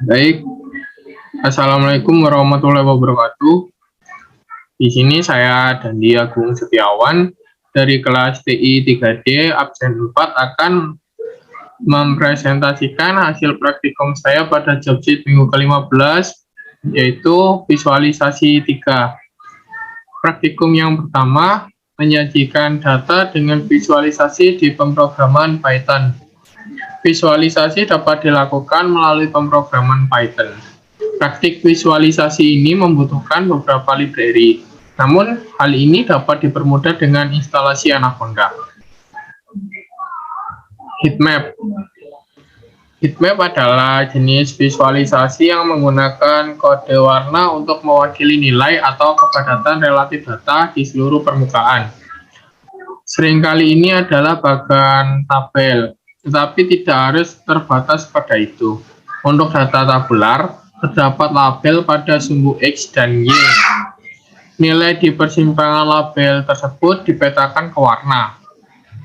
Baik, Assalamualaikum warahmatullahi wabarakatuh. Di sini saya Dandi Agung Setiawan dari kelas TI 3D absen 4 akan mempresentasikan hasil praktikum saya pada job sheet minggu ke-15, yaitu visualisasi 3. Praktikum yang pertama menyajikan data dengan visualisasi di pemrograman Python. Visualisasi dapat dilakukan melalui pemrograman Python. Praktik visualisasi ini membutuhkan beberapa library. Namun, hal ini dapat dipermudah dengan instalasi Anaconda. Heatmap. Heatmap adalah jenis visualisasi yang menggunakan kode warna untuk mewakili nilai atau kepadatan relatif data di seluruh permukaan. Seringkali ini adalah bagan tabel, tetapi tidak harus terbatas pada itu. Untuk data tabular, terdapat label pada sumbu X dan Y. Nilai di persimpangan label tersebut dipetakan ke warna.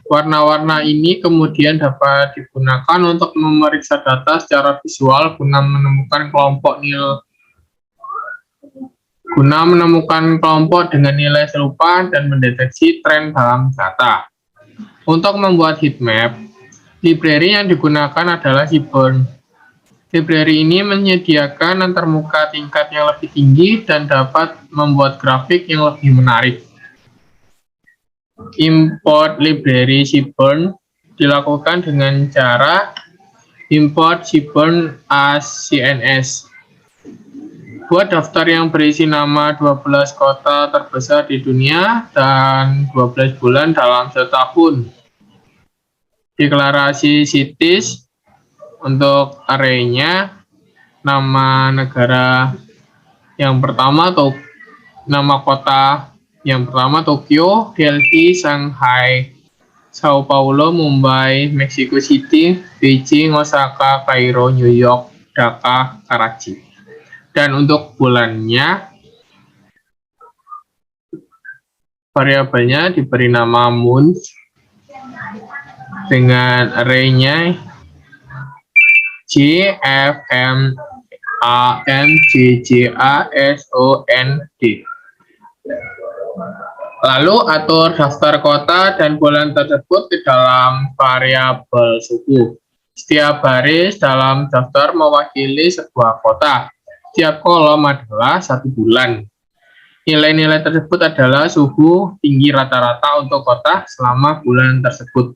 Warna-warna ini kemudian dapat digunakan untuk memeriksa data secara visual guna menemukan kelompok dengan nilai serupa dan mendeteksi tren dalam data. Untuk membuat heatmap, library yang digunakan adalah Seaborn. Library ini menyediakan antarmuka tingkat yang lebih tinggi dan dapat membuat grafik yang lebih menarik. Import library Seaborn dilakukan dengan cara import Seaborn as CNS. Buat daftar yang berisi nama 12 kota terbesar di dunia dan 12 bulan dalam setahun. Deklarasi cities. Untuk arraynya, nama negara yang pertama nama kota yang pertama Tokyo, Delhi, Shanghai, Sao Paulo, Mumbai, Mexico City, Beijing, Osaka, Kairo, New York, Dhaka, Karachi. Dan untuk bulannya, variabelnya diberi nama month dengan arraynya J, F, M, A, N, J, J, A, S, O, N, D. Lalu atur daftar kota dan bulan tersebut di dalam variabel suhu. Setiap baris dalam daftar mewakili sebuah kota. Setiap kolom adalah satu bulan. Nilai-nilai tersebut adalah suhu tinggi rata-rata untuk kota selama bulan tersebut.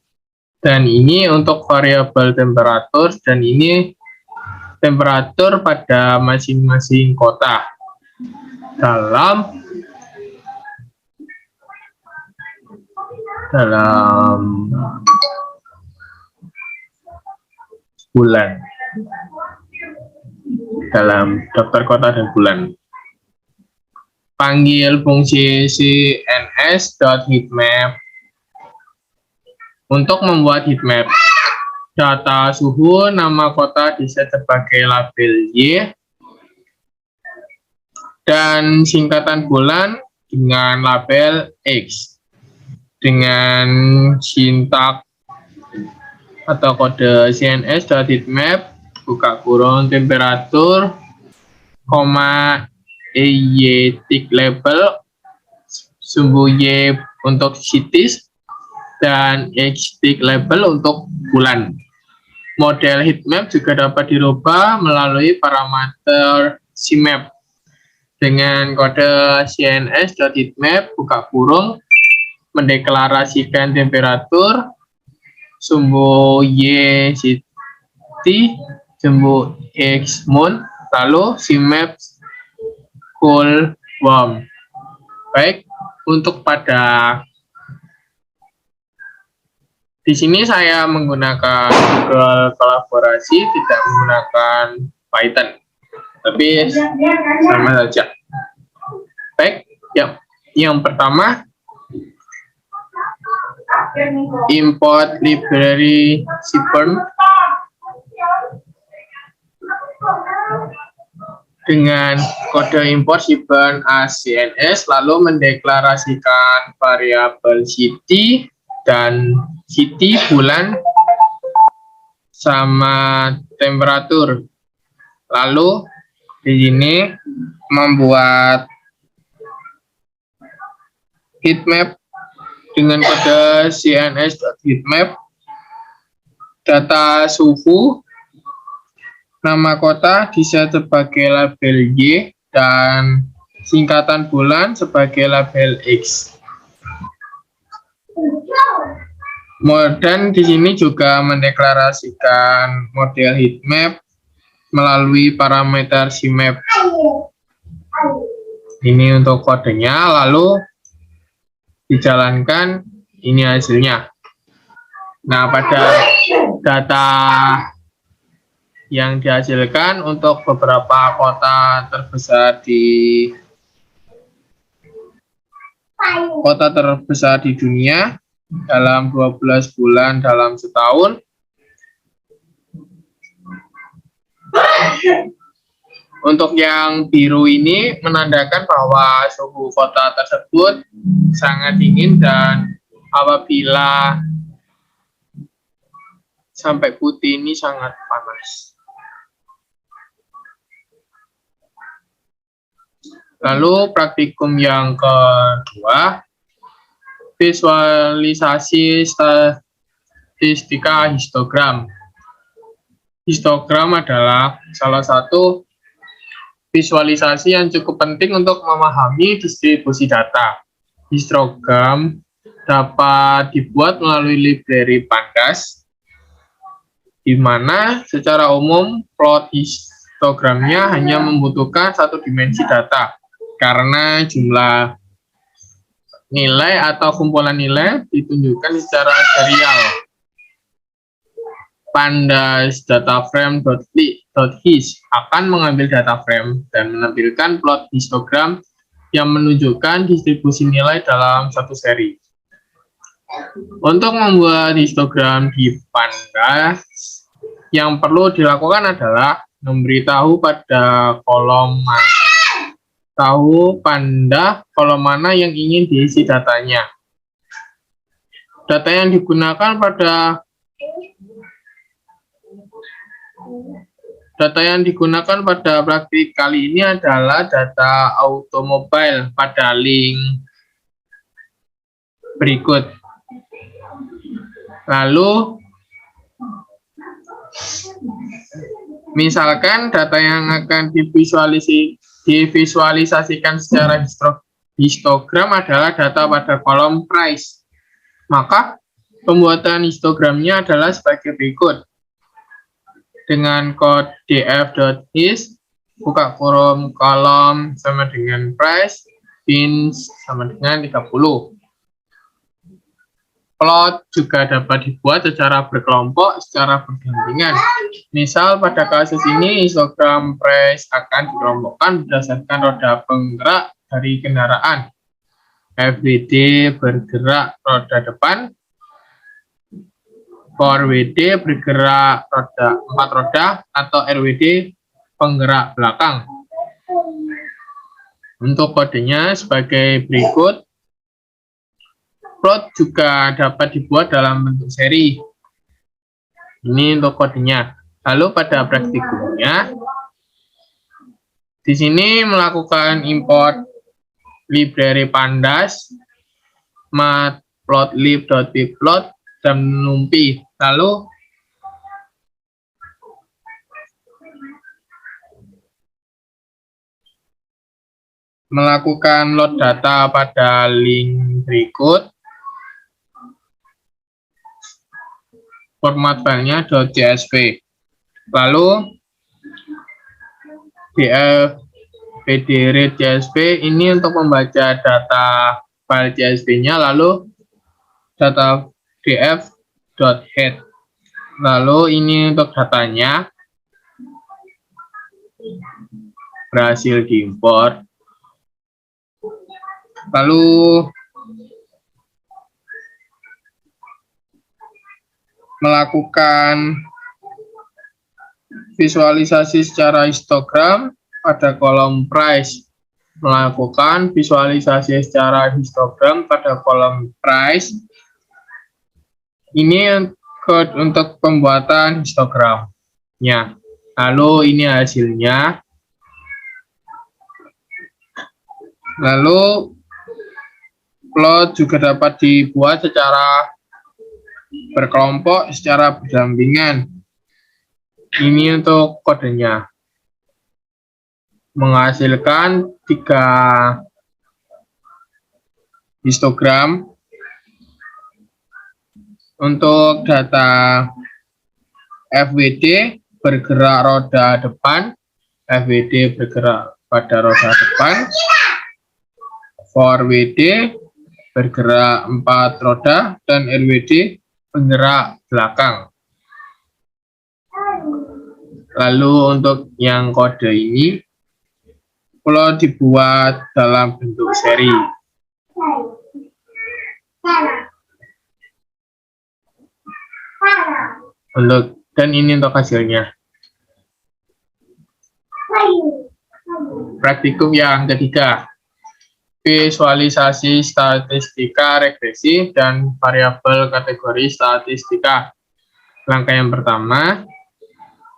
Dan ini untuk variabel temperatur, dan ini temperatur pada masing-masing kota dalam bulan, dalam daftar kota dan bulan. Panggil fungsi cns.heatmap. Untuk membuat heatmap, data suhu nama kota diset sebagai label Y, dan singkatan bulan dengan label X. Dengan sintak atau kode cns.heatmap, buka kurung temperatur, EY tick label, sumbu Y untuk cities, dan X tick label untuk bulan. Model heatmap juga dapat dirubah melalui parameter CMap dengan kode cns.heatmap, buka kurung, mendeklarasikan temperatur, sumbu Y city, sumbu X month, lalu CMap cool warm. Baik, untuk pada di sini saya menggunakan Google Kolaborasi, tidak menggunakan Python, tapi sama saja. Baik, yang pertama, import library Seaborn dengan kode import Seaborn as CNS, lalu mendeklarasikan variabel city dan city bulan sama temperatur. Lalu di sini membuat heatmap dengan kode cns.heatmap, data suhu, nama kota diset sebagai label Y, dan singkatan bulan sebagai label X. Dan di sini juga mendeklarasikan model heatmap melalui parameter CMap. Ini untuk kodenya, lalu dijalankan, ini hasilnya. Nah, pada data yang dihasilkan untuk beberapa kota terbesar di dunia dalam 12 bulan dalam setahun. Untuk yang biru ini menandakan bahwa suhu kota tersebut sangat dingin, dan apabila sampai putih ini sangat panas. Lalu praktikum yang kedua, visualisasi statistika histogram. Histogram adalah salah satu visualisasi yang cukup penting untuk memahami distribusi data. Histogram dapat dibuat melalui library Pandas, di mana secara umum plot histogramnya hanya membutuhkan satu dimensi data, karena jumlah nilai atau kumpulan nilai ditunjukkan secara serial. Pandas dataframe.his akan mengambil data frame dan menampilkan plot histogram yang menunjukkan distribusi nilai dalam satu seri. Untuk membuat histogram di Pandas, yang perlu dilakukan adalah memberitahu pada kolom kolom mana yang ingin diisi datanya. Data yang digunakan pada praktik kali ini adalah data automobile pada link berikut. Lalu, misalkan data yang akan divisualisasikan secara histogram adalah data pada kolom price. Maka pembuatan histogramnya adalah sebagai berikut. Dengan kode df.his, buka kurung kolom sama dengan price, pins sama dengan 30. Plot juga dapat dibuat secara berkelompok, secara bergantian. Misal pada kasus ini, histogram price akan dikelompokkan berdasarkan roda penggerak dari kendaraan. FWD bergerak roda depan, RWD bergerak roda 4 roda, atau RWD penggerak belakang. Untuk kodenya sebagai berikut. Plot juga dapat dibuat dalam bentuk seri. Ini untuk kodenya. Lalu pada praktikumnya, di sini melakukan import library Pandas, matplotlib.pplot, dan numpy. Lalu melakukan load data pada link berikut. Format filenya .csv. Lalu df_read_csv ini untuk membaca data file csv-nya, lalu data df.head. Lalu ini untuk datanya berhasil diimport. Lalu melakukan visualisasi secara histogram pada kolom price. Melakukan visualisasi secara histogram pada kolom price. Ini kode untuk pembuatan histogramnya. Lalu ini hasilnya. Lalu plot juga dapat dibuat secara berkelompok secara berdampingan. Ini untuk kodenya. Menghasilkan 3 histogram untuk data FWD bergerak roda depan, FWD bergerak pada roda depan, for WD bergerak 4 roda, dan RWD penggerak belakang. Lalu untuk yang kode ini perlu dibuat dalam bentuk seri. Dan ini untuk hasilnya. Praktikum yang ketiga, visualisasi statistika regresi dan variabel kategori statistika. Langkah yang pertama,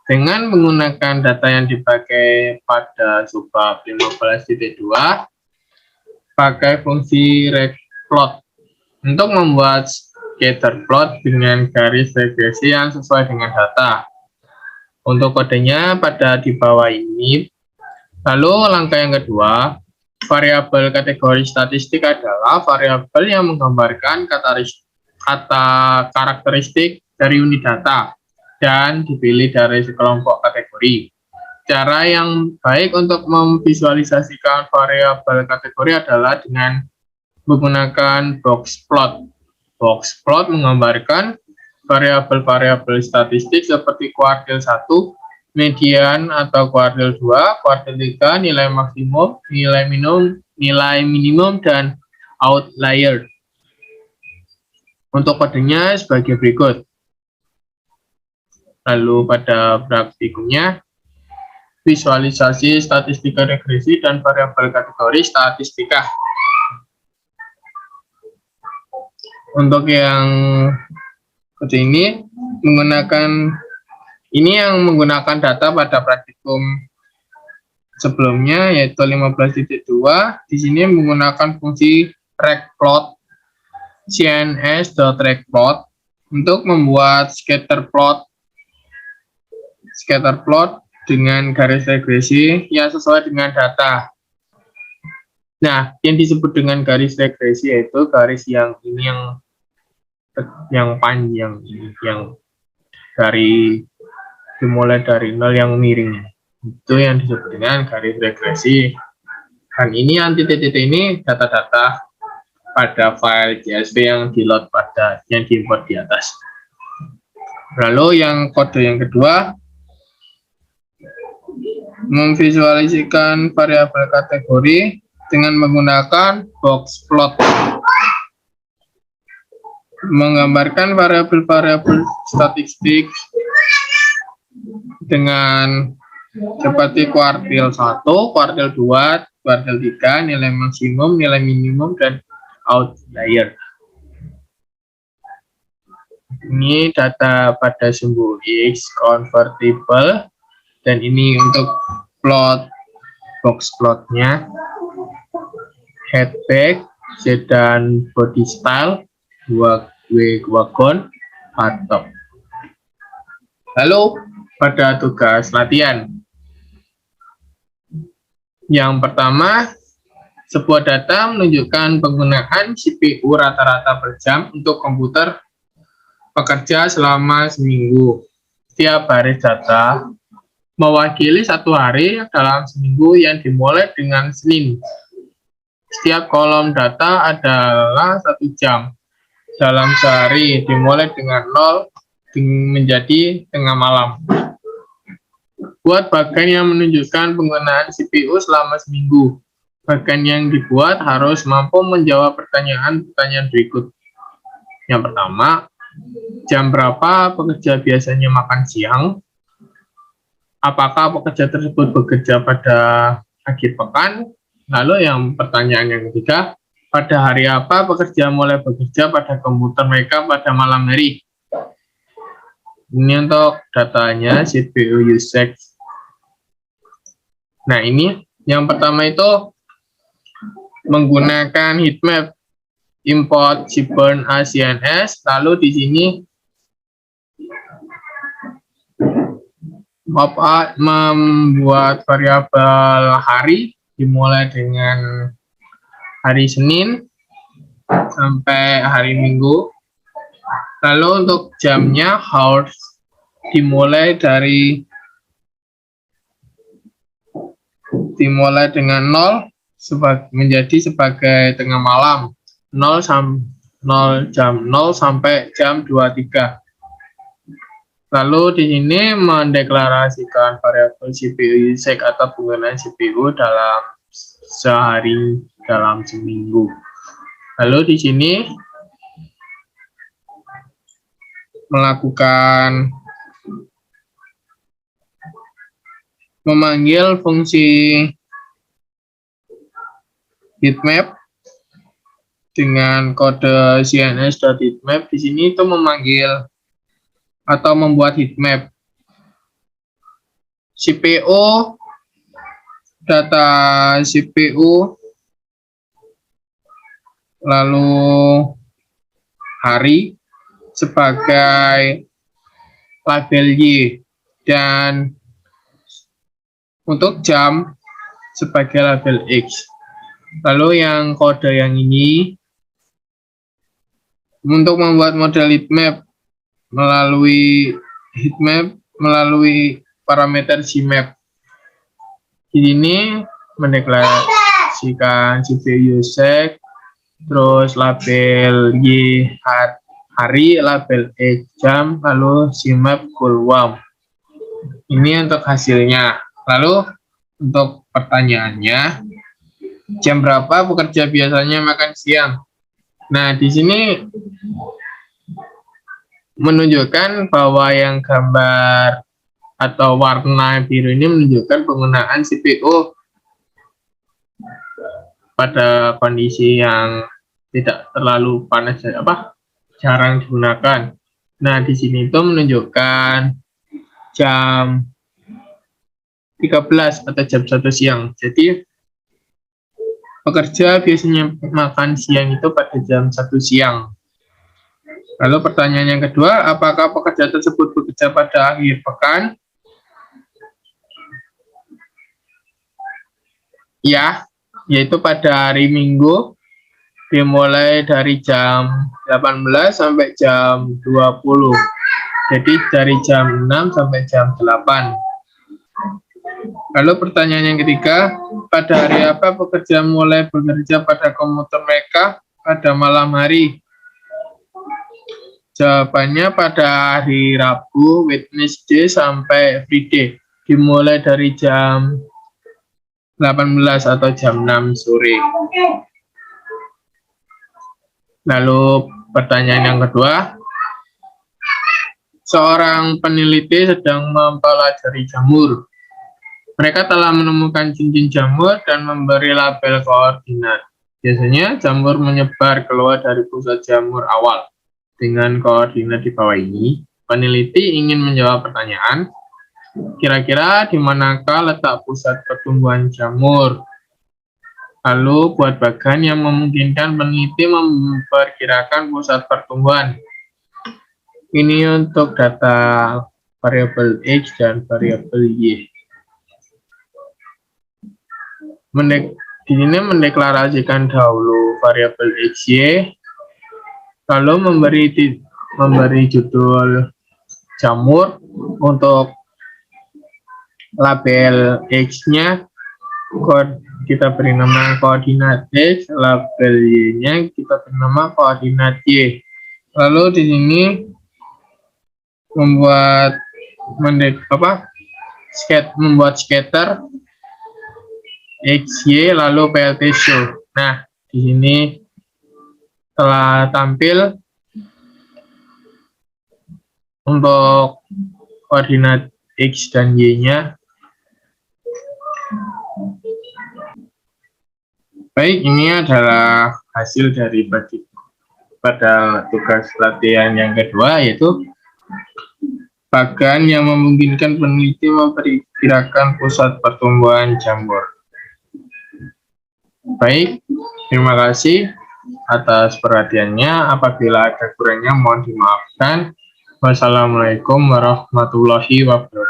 dengan menggunakan data yang dipakai pada subbab 15.2, pakai fungsi regplot untuk membuat scatter plot dengan garis regresi yang sesuai dengan data. Untuk kodenya pada di bawah ini. Lalu langkah yang kedua, variabel kategori statistik adalah variabel yang menggambarkan kata karakteristik dari unit data dan dipilih dari sekelompok kategori. Cara yang baik untuk memvisualisasikan variabel kategori adalah dengan menggunakan box plot. Box plot menggambarkan variabel-variabel statistik seperti kuartil 1, median atau kuartil 2, kuartil 3, nilai maksimum, nilai minimum, dan outlier. Untuk kodenya sebagai berikut. Lalu pada praktikumnya, visualisasi statistika regresi dan variabel kategori statistika. Untuk yang kode ini menggunakan data pada praktikum sebelumnya yaitu 15.2. Di sini menggunakan fungsi regplot cns.regplot untuk membuat scatter plot dengan garis regresi yang sesuai dengan data. Nah, yang disebut dengan garis regresi yaitu garis yang ini yang panjang ini, yang dimulai dari 0 yang miring. Itu yang disebut dengan garis regresi. Dan ini titik-titik ini data-data pada file CSV yang diimport di atas. Lalu yang kode yang kedua, memvisualisasikan variabel kategori dengan menggunakan box plot. Menggambarkan variabel-variabel statistik dengan seperti kuartil 1, kuartil 2, kuartil 3, nilai maksimum, nilai minimum, dan outlier. Ini data pada simbol X convertible, dan ini untuk plot box plotnya, headback, sedan body style, 2W wagon, hardtop. Lalu pada tugas latihan, yang pertama, sebuah data menunjukkan penggunaan CPU rata-rata per jam untuk komputer pekerja selama seminggu. Setiap baris data mewakili satu hari dalam seminggu yang dimulai dengan Senin. Setiap kolom data adalah 1 jam dalam sehari, dimulai dengan 0 menjadi tengah malam. Buat bagian yang menunjukkan penggunaan CPU selama seminggu. Bagian yang dibuat harus mampu menjawab pertanyaan-pertanyaan berikut. Yang pertama, jam berapa pekerja biasanya makan siang? Apakah pekerja tersebut bekerja pada akhir pekan? Lalu yang pertanyaan yang ketiga, pada hari apa pekerja mulai bekerja pada komputer mereka pada malam hari? Ini untuk datanya CPU usage. Nah, ini yang pertama itu menggunakan heatmap import Seaborn ACNS, lalu di sini membuat variabel hari dimulai dengan hari Senin sampai hari Minggu. Lalu untuk jamnya hours dimulai dengan 0 menjadi sebagai tengah malam, 0 sampai jam 23. Lalu di sini mendeklarasikan variabel CPU usage atau penggunaan CPU dalam sehari, dalam seminggu. Lalu di sini memanggil fungsi heatmap dengan kode cns.heatmap. Di sini itu memanggil atau membuat heatmap CPU, data CPU, lalu hari sebagai label Y, dan untuk jam sebagai label X. Lalu yang kode yang ini untuk membuat model heatmap melalui parameter CMap. Ini mendeklarasikan CPU usage, terus label Y hari, label X jam, lalu CMap full warm. Ini untuk hasilnya. Lalu untuk pertanyaannya, jam berapa pekerja biasanya makan siang? Nah, di sini menunjukkan bahwa yang gambar atau warna biru ini menunjukkan penggunaan CPU pada kondisi yang tidak terlalu panas, jarang digunakan. Nah, di sini itu menunjukkan jam 13 atau jam 1 siang. Jadi pekerja biasanya makan siang itu pada jam 1 siang. Lalu pertanyaan yang kedua, apakah pekerja tersebut bekerja pada akhir pekan? Ya, yaitu pada hari Minggu, dimulai dari jam 18 sampai jam 20. Jadi dari jam 6 sampai jam 8. Lalu pertanyaan yang ketiga, pada hari apa pekerja mulai bekerja pada komputer mereka pada malam hari? Jawabannya pada hari Rabu, Wednesday sampai Friday, dimulai dari jam 18 atau jam 6 sore. Lalu pertanyaan yang kedua, seorang peneliti sedang mempelajari jamur. Mereka telah menemukan cincin jamur dan memberi label koordinat. Biasanya jamur menyebar keluar dari pusat jamur awal. Dengan koordinat di bawah ini, peneliti ingin menjawab pertanyaan, kira-kira di manakah letak pusat pertumbuhan jamur? Lalu buat bagan yang memungkinkan peneliti memperkirakan pusat pertumbuhan. Ini untuk data variabel X dan variabel Y. Di sini mendeklarasikan dahulu variabel XY, lalu memberi judul jamur. Untuk label X-nya kita beri nama koordinat X, label Y-nya kita beri nama koordinat Y. Lalu di sini membuat scatter XY lalu PLT show. Nah, di sini telah tampil untuk koordinat X dan Y-nya. Baik, ini adalah hasil dari pada tugas latihan yang kedua, yaitu Bahkan yang memungkinkan peneliti memperkirakan pusat pertumbuhan jamur. Baik, terima kasih atas perhatiannya. Apabila ada kurangnya mohon dimaafkan. Wassalamualaikum warahmatullahi wabarakatuh.